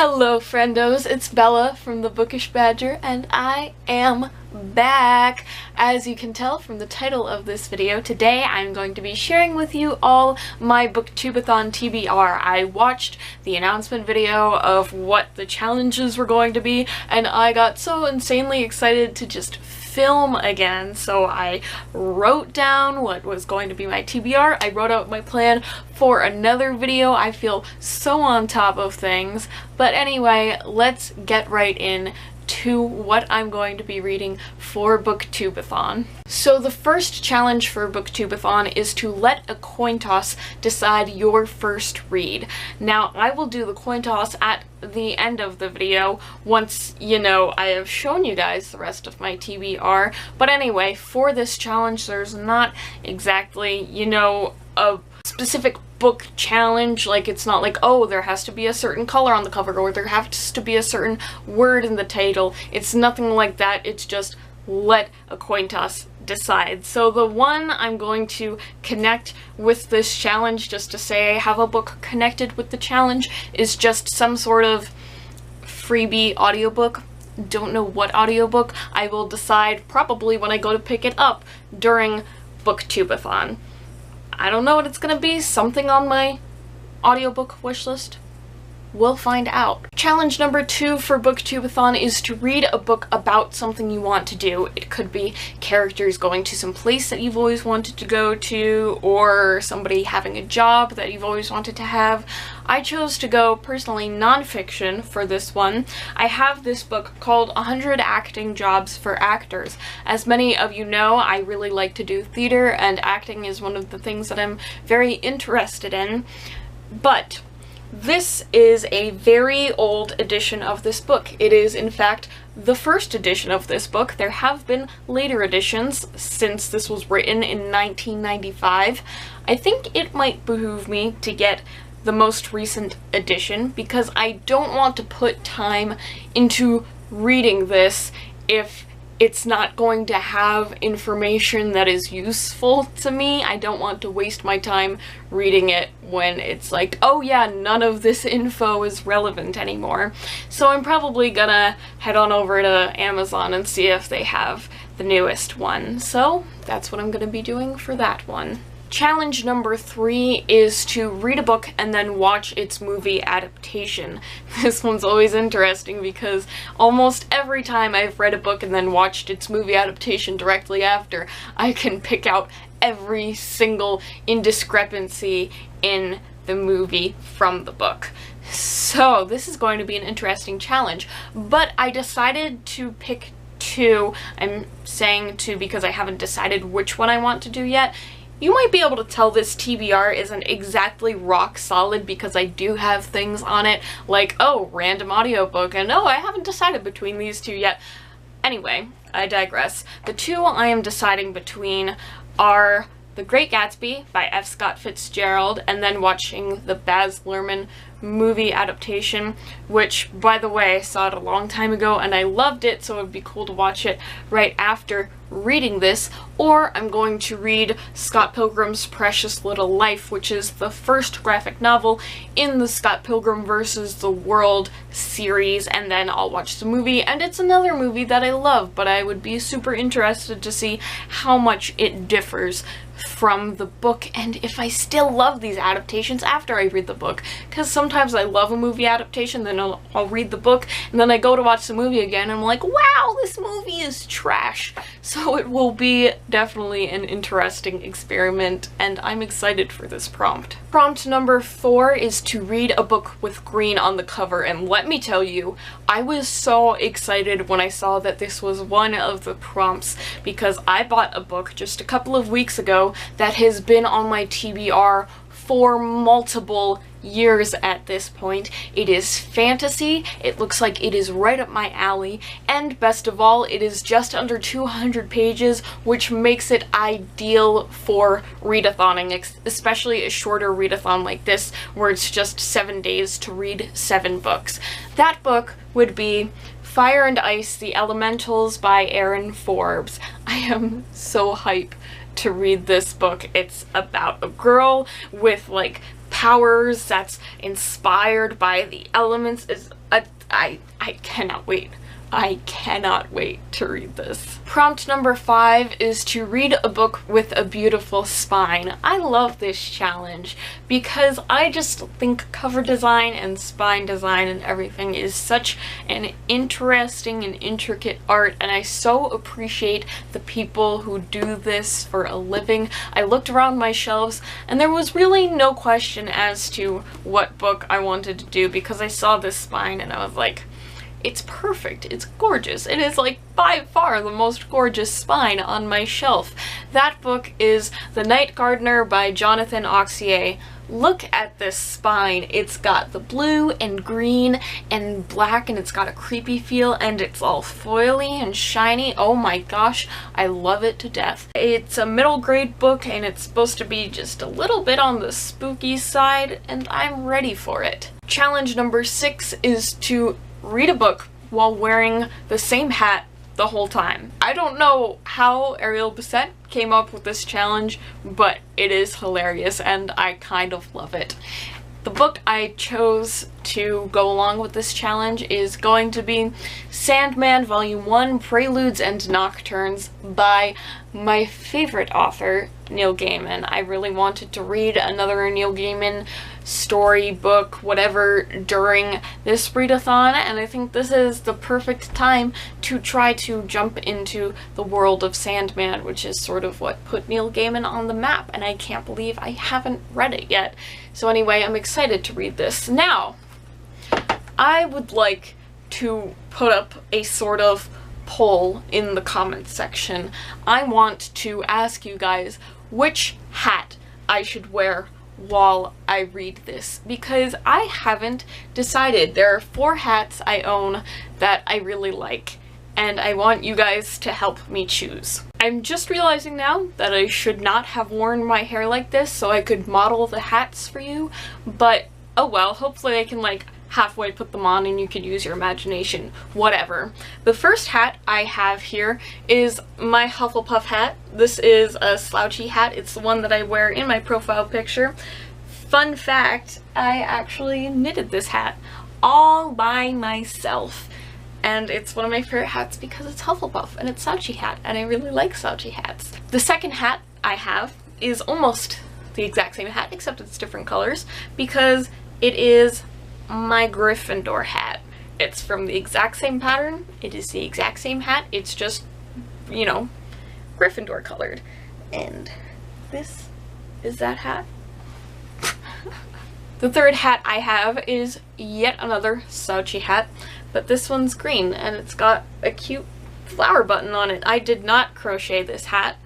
Hello friendos, it's Bella from the Bookish Badger and I am back. As you can tell from the title of this video, today I'm going to be sharing with you all my BookTube-A-Thon TBR. I watched the announcement video of what the challenges were going to be and I got so insanely excited to just film again, so I wrote down what was going to be my TBR. I wrote out my plan for another video. I feel so on top of things. But anyway, let's get right in to what I'm going to be reading for BookTube-A-Thon. So the first challenge for BookTube-A-Thon is to let a coin toss decide your first read. Now, I will do the coin toss at the end of the video once, I have shown you guys the rest of my TBR. But anyway, for this challenge, there's not exactly, a specific book challenge. Like, it's not like, oh, there has to be a certain color on the cover or there has to be a certain word in the title. It's nothing like that. It's just let a coin toss decide. So the one I'm going to connect with this challenge, just to say I have a book connected with the challenge, is just some sort of freebie audiobook. Don't know what audiobook. I will decide probably when I go to pick it up during BookTube-A-Thon. I don't know what it's gonna be, something on my audiobook wishlist. We'll find out. Challenge number 2 for BookTube-A-Thon is to read a book about something you want to do. It could be characters going to some place that you've always wanted to go to, or somebody having a job that you've always wanted to have. I chose to go, personally, nonfiction for this one. I have this book called 100 Acting Jobs for Actors. As many of you know, I really like to do theater, and acting is one of the things that I'm very interested in. But this is a very old edition of this book. It is, in fact, the first edition of this book. There have been later editions since this was written in 1995. I think it might behoove me to get the most recent edition because I don't want to put time into reading this if it's not going to have information that is useful to me. I don't want to waste my time reading it when it's like, oh yeah, none of this info is relevant anymore. So I'm probably gonna head on over to Amazon and see if they have the newest one. So that's what I'm gonna be doing for that one. Challenge number 3 is to read a book and then watch its movie adaptation. This one's always interesting because almost every time I've read a book and then watched its movie adaptation directly after, I can pick out every single indiscrepancy in the movie from the book. So this is going to be an interesting challenge, but I decided to pick 2. I'm saying 2 because I haven't decided which one I want to do yet. You might be able to tell this TBR isn't exactly rock solid because I do have things on it like, oh, random audiobook, and oh, I haven't decided between these 2 yet. Anyway, I digress. The 2 I am deciding between are The Great Gatsby by F. Scott Fitzgerald and then watching the Baz Luhrmann movie adaptation, which, by the way, I saw it a long time ago and I loved it, so it would be cool to watch it right after reading this. Or I'm going to read Scott Pilgrim's Precious Little Life, which is the first graphic novel in the Scott Pilgrim vs. the World series, and then I'll watch the movie, and it's another movie that I love, but I would be super interested to see how much it differs from the book and if I still love these adaptations after I read the book, because sometimes I love a movie adaptation, then I'll read the book, and then I go to watch the movie again and I'm like, wow, this movie is trash. So it will be definitely an interesting experiment and I'm excited for this prompt. Prompt number 4 is to read a book with green on the cover, and let me tell you, I was so excited when I saw that this was one of the prompts because I bought a book just a couple of weeks ago that has been on my TBR for multiple years at this point. It is fantasy, it looks like it is right up my alley, and best of all, it is just under 200 pages, which makes it ideal for readathoning, especially a shorter readathon like this, where it's just 7 days to read 7 books. That book would be Fire and Ice, The Elementals by Aaron Forbes. I am so hype to read this book. It's about a girl with like powers that's inspired by the elements. It's a I cannot wait. I cannot wait to read this. Prompt number 5 is to read a book with a beautiful spine. I love this challenge because I just think cover design and spine design and everything is such an interesting and intricate art, and I so appreciate the people who do this for a living. I looked around my shelves and there was really no question as to what book I wanted to do because I saw this spine and I was like, it's perfect, it's gorgeous. It is like by far the most gorgeous spine on my shelf. That book is The Night Gardener by Jonathan Auxier. Look at this spine. It's got the blue and green and black, and it's got a creepy feel, and it's all foily and shiny. Oh my gosh, I love it to death. It's a middle grade book and it's supposed to be just a little bit on the spooky side, and I'm ready for it. Challenge number 6 is to read a book while wearing the same hat the whole time. I don't know how Ariel Bissett came up with this challenge, but it is hilarious and I kind of love it. The book I chose to go along with this challenge is going to be Sandman Volume 1, Preludes and Nocturnes by my favorite author, Neil Gaiman. I really wanted to read another Neil Gaiman story, book, whatever during this readathon, and I think this is the perfect time to try to jump into the world of Sandman, which is sort of what put Neil Gaiman on the map, and I can't believe I haven't read it yet. So anyway, I'm excited to read this. Now, I would like to put up a sort of poll in the comments section. I want to ask you guys which hat I should wear while I read this, because I haven't decided. There are 4 hats I own that I really like, and I want you guys to help me choose. I'm just realizing now that I should not have worn my hair like this so I could model the hats for you, but oh well, hopefully I can like halfway put them on and you can use your imagination, whatever. The first hat I have here is my Hufflepuff hat. This is a slouchy hat. It's the one that I wear in my profile picture. Fun fact, I actually knitted this hat all by myself. And it's one of my favorite hats because it's Hufflepuff and it's slouchy hat, and I really like slouchy hats. The second hat I have is almost the exact same hat, except it's different colors, because it is my Gryffindor hat. It's from the exact same pattern, it is the exact same hat, it's just, you know, Gryffindor colored. And this is that hat. The third hat I have is yet another slouchy hat, but this one's green and it's got a cute flower button on it. I did not crochet this hat,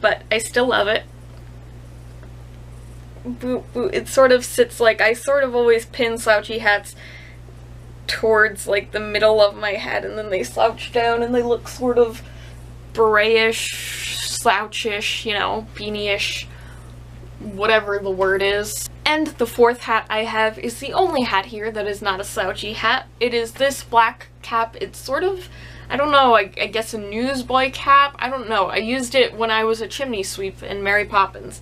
but I still love it. It sort of sits like, I sort of always pin slouchy hats towards like the middle of my head, and then they slouch down and they look sort of beret-ish, slouchish, you know, beanie-ish, whatever the word is. And the fourth hat I have is the only hat here that is not a slouchy hat. It is this black cap. It's sort of, I don't know, I guess a newsboy cap? I don't know. I used it when I was a chimney sweep in Mary Poppins.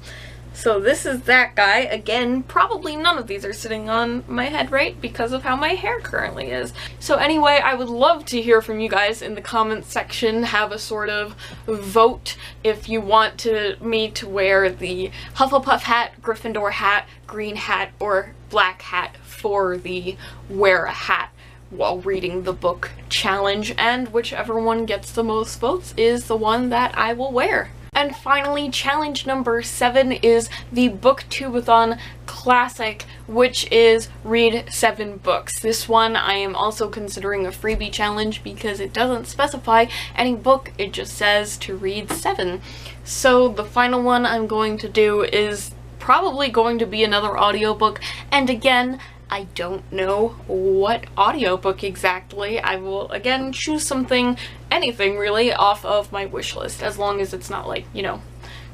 So this is that guy. Again, probably none of these are sitting on my head right because of how my hair currently is. So anyway, I would love to hear from you guys in the comments section. Have a sort of vote if you want me to wear the Hufflepuff hat, Gryffindor hat, green hat, or black hat for the wear a hat while reading the book challenge, and whichever one gets the most votes is the one that I will wear. And finally, challenge number 7 is the BookTube-A-Thon Classic, which is read 7 books. This one I am also considering a freebie challenge because it doesn't specify any book, it just says to read 7. So the final one I'm going to do is probably going to be another audiobook, and again, I don't know what audiobook exactly. I will again choose something, anything really, off of my wish list, as long as it's not like, you know,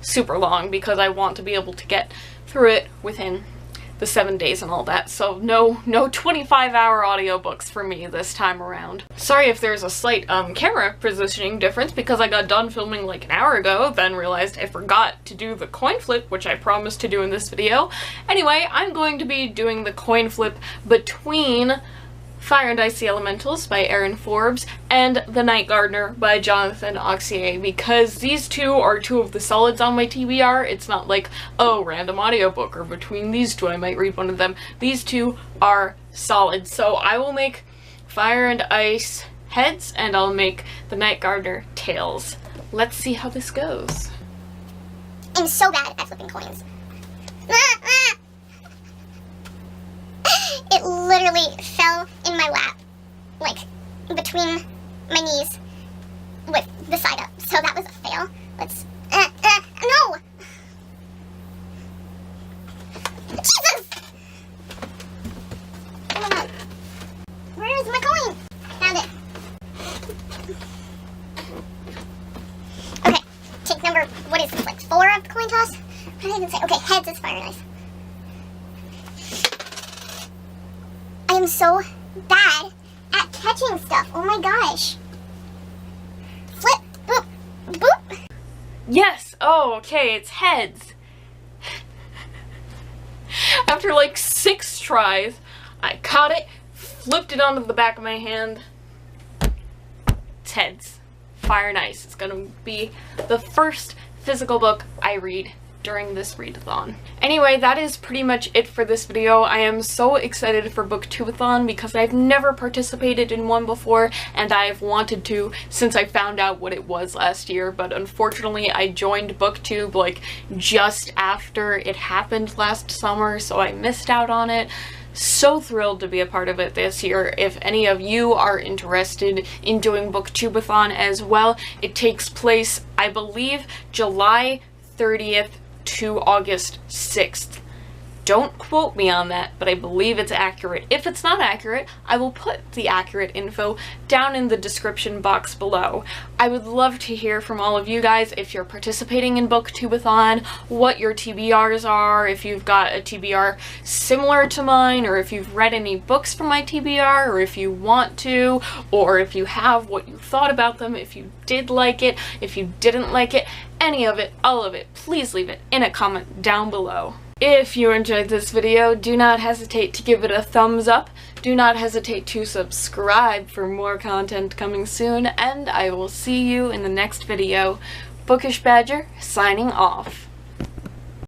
super long, because I want to be able to get through it within the 7 days and all that. So no 25-hour audiobooks for me this time around. Sorry if there's a slight camera positioning difference, because I got done filming like an hour ago, then realized I forgot to do the coin flip, which I promised to do in this video. Anyway, I'm going to be doing the coin flip between Fire and Icy Elementals by Aaron Forbes, and The Night Gardener by Jonathan Auxier, because these two are two of the solids on my TBR. It's not like, oh, random audiobook, or between these two I might read one of them. These two are solid. So I will make Fire and Ice heads, and I'll make The Night Gardener tails. Let's see how this goes. I'm so bad at flipping coins. It literally fell in my lap, like, between my knees with the side up. So that was a fail. Let's, no! Jesus! Oh my god. Where is my coin? Found it. Okay, take number, what is this, like 4 of the coin toss? What did I even say? Okay, heads is Fire and Ice. I am so bad at catching stuff. Oh my gosh. Flip. Boop. Boop. Yes! Oh, okay, it's heads. After like 6 tries, I caught it, flipped it onto the back of my hand. It's heads. Fire and Ice. It's gonna be the first physical book I read during this readathon. Anyway, that is pretty much it for this video. I am so excited for BookTube-A-Thon because I've never participated in one before, and I've wanted to since I found out what it was last year, but unfortunately I joined BookTube like just after it happened last summer, so I missed out on it. So thrilled to be a part of it this year. If any of you are interested in doing BookTube-A-Thon as well, it takes place, I believe, July 30th to August 6th. Don't quote me on that, but I believe it's accurate. If it's not accurate, I will put the accurate info down in the description box below. I would love to hear from all of you guys if you're participating in BookTube-A-Thon, what your TBRs are, if you've got a TBR similar to mine, or if you've read any books from my TBR, or if you want to, or if you have, what you thought about them, if you did like it, if you didn't like it, any of it, all of it, please leave it in a comment down below. If you enjoyed this video, do not hesitate to give it a thumbs up, do not hesitate to subscribe for more content coming soon, and I will see you in the next video. Bookish Badger, signing off.